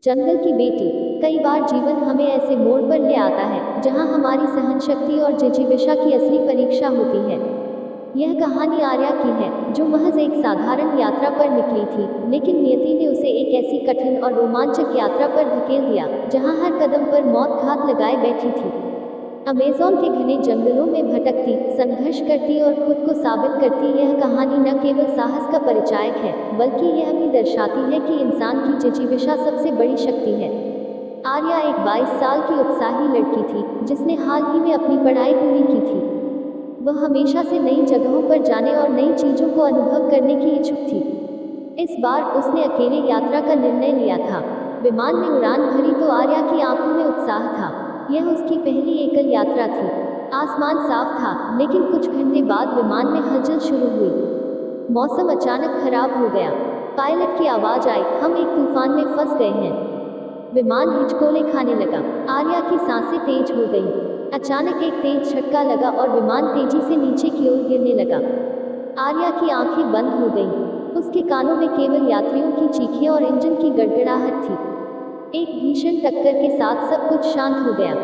जंगल की बेटी। कई बार जीवन हमें ऐसे मोड़ पर ले आता है जहां हमारी सहनशक्ति और जिजीविषा की असली परीक्षा होती है। यह कहानी आर्या की है, जो महज एक साधारण यात्रा पर निकली थी, लेकिन नियति ने उसे एक ऐसी कठिन और रोमांचक यात्रा पर धकेल दिया जहां हर कदम पर मौत घात लगाए बैठी थी। अमेज़न के घने जंगलों में भटकती, संघर्ष करती और खुद को साबित करती यह कहानी न केवल साहस का परिचायक है, बल्कि यह भी दर्शाती है कि इंसान की जिजीविषा सबसे बड़ी शक्ति है। आर्या एक 22 साल की उत्साही लड़की थी, जिसने हाल ही में अपनी पढ़ाई पूरी की थी। वह हमेशा से नई जगहों पर जाने और नई चीज़ों को अनुभव करने की इच्छुक थी। इस बार उसने अकेले यात्रा का निर्णय लिया था। विमान में उड़ान भरी तो आर्या की आंखों में उत्साह था। यह उसकी पहली एकल यात्रा थी। आसमान साफ था, लेकिन कुछ घंटे बाद विमान में हलचल शुरू हुई। मौसम अचानक खराब हो गया। पायलट की आवाज़ आई, हम एक तूफान में फंस गए हैं। विमान हिचकोले खाने लगा। आर्या की सांसें तेज हो गईं। अचानक एक तेज झटका लगा और विमान तेजी से नीचे की ओर गिरने लगा। आर्या की आंखें बंद हो गईं। उसके कानों में केवल यात्रियों की चीखें और इंजन की गड़गड़ाहट थी। एक भीषण टक्कर के साथ सब कुछ शांत हो गया।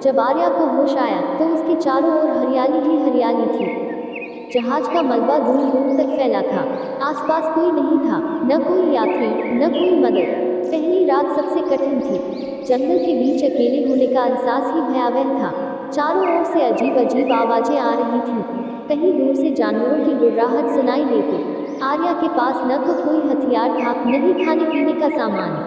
जब आर्या को होश आया तो उसके चारों ओर हरियाली ही हरियाली थी। जहाज का मलबा दूर दूर तक फैला था। आसपास कोई नहीं था, न कोई यात्री, न कोई मदद। पहली रात सबसे कठिन थी। जंगल के बीच अकेले होने का एहसास ही भयावह था। चारों ओर से अजीब अजीब आवाजें आ रही थीं। कहीं दूर से जानवरों की गुर्राहट सुनाई देती। आर्या के पास न तो कोई हथियार था, न ही खाने पीने का सामान।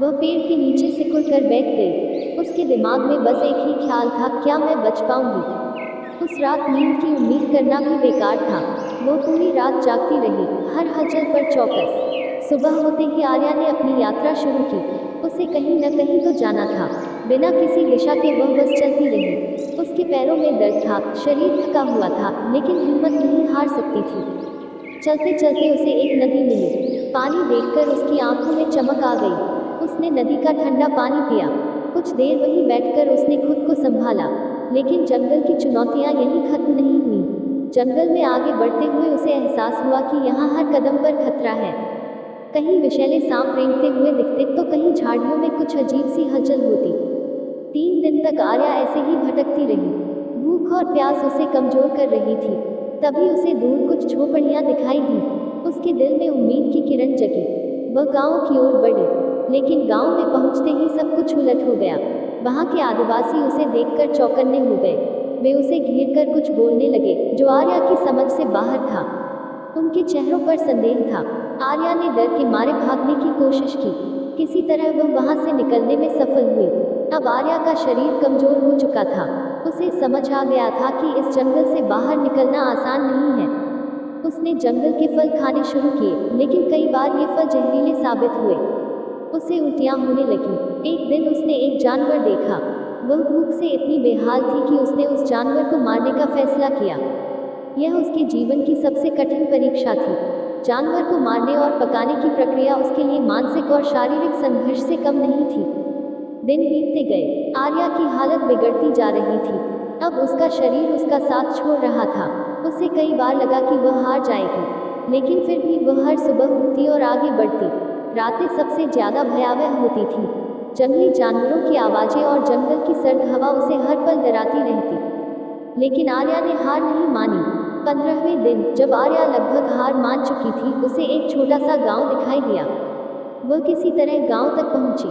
वह पेड़ के नीचे सिकुड़ कर बैठ गई। उसके दिमाग में बस एक ही ख्याल था, क्या मैं बच पाऊंगी? उस रात नींद की उम्मीद करना भी बेकार था। वह पूरी रात जागती रही, हर हलचल पर चौकस। सुबह होते ही आर्या ने अपनी यात्रा शुरू की। उसे कहीं न कहीं तो जाना था। बिना किसी दिशा के वह बस चलती रही। उसके पैरों में दर्द था, शरीर थका हुआ था, लेकिन हिम्मत नहीं हार सकती थी। चलते चलते उसे एक नदी मिली। पानी देखकर उसकी आंखों में चमक आ गई। उसने नदी का ठंडा पानी पिया। कुछ देर वहीं बैठकर उसने खुद को संभाला। लेकिन जंगल की चुनौतियां यहीं खत्म नहीं हुई। जंगल में आगे बढ़ते हुए उसे एहसास हुआ कि यहाँ हर कदम पर खतरा है। कहीं विषैले सांप रेंगते हुए दिखते तो कहीं झाड़ियों में कुछ अजीब सी हलचल होती। 3 दिन तक आर्या ऐसे ही भटकती रही। भूख और प्यास उसे कमजोर कर रही थी। तभी उसे दूर कुछ झोपड़ियां दिखाई दी। उसके दिल में उम्मीद की किरण जगी। वह गांव की ओर बढ़ी, लेकिन गांव में पहुंचते ही सब कुछ उलट हो गया। वहां के आदिवासी उसे देखकर चौकन्ने हो गए। वे उसे घेरकर कुछ बोलने लगे, जो आर्या की समझ से बाहर था। उनके चेहरों पर संदेह था। आर्या ने डर के मारे भागने की कोशिश की। किसी तरह वह वहां से निकलने में सफल हुई। अब आर्या का शरीर कमजोर हो चुका था। उसे समझ आ गया था कि इस जंगल से बाहर निकलना आसान नहीं है। उसने जंगल के फल खाने शुरू किए, लेकिन कई बार ये फल जहरीले साबित हुए। उसे उल्टियां होने लगी। एक दिन उसने एक जानवर देखा। वह भूख से इतनी बेहाल थी कि उसने उस जानवर को मारने का फैसला किया। यह उसके जीवन की सबसे कठिन परीक्षा थी। जानवर को मारने और पकाने की प्रक्रिया उसके लिए मानसिक और शारीरिक संघर्ष से कम नहीं थी। दिन बीतते गए। आर्या की हालत बिगड़ती जा रही थी। अब उसका शरीर उसका साथ छोड़ रहा था। उसे कई बार लगा कि वह हार जाएगी, लेकिन फिर भी वह हर सुबह उठती और आगे बढ़ती। रातें सबसे ज्यादा भयावह होती थी। जंगली जानवरों की आवाजें और जंगल की सर्द हवा उसे हर पल डराती रहती। लेकिन आर्या ने हार नहीं मानी। 15वें दिन, जब आर्या लगभग हार मान चुकी थी, उसे एक छोटा सा गांव दिखाई दिया। वह किसी तरह गांव तक पहुंची।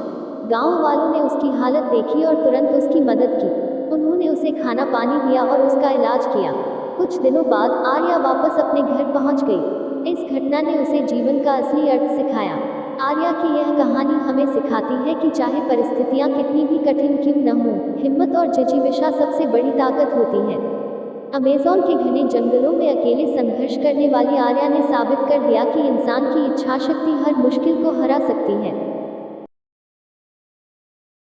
गांव वालों ने उसकी हालत देखी और तुरंत उसकी मदद की। उन्होंने उसे खाना पानी दिया और उसका इलाज किया। कुछ दिनों बाद आर्या वापस अपने घर पहुंच गई। इस घटना ने उसे जीवन का असली अर्थ सिखाया। आर्या की यह कहानी हमें सिखाती है कि चाहे परिस्थितियां कितनी भी कठिन क्यों न हो, हिम्मत और जिजीविषा सबसे बड़ी ताकत होती है। अमेज़न के घने जंगलों में अकेले संघर्ष करने वाली आर्या ने साबित कर दिया कि इंसान की इच्छाशक्ति हर मुश्किल को हरा सकती है।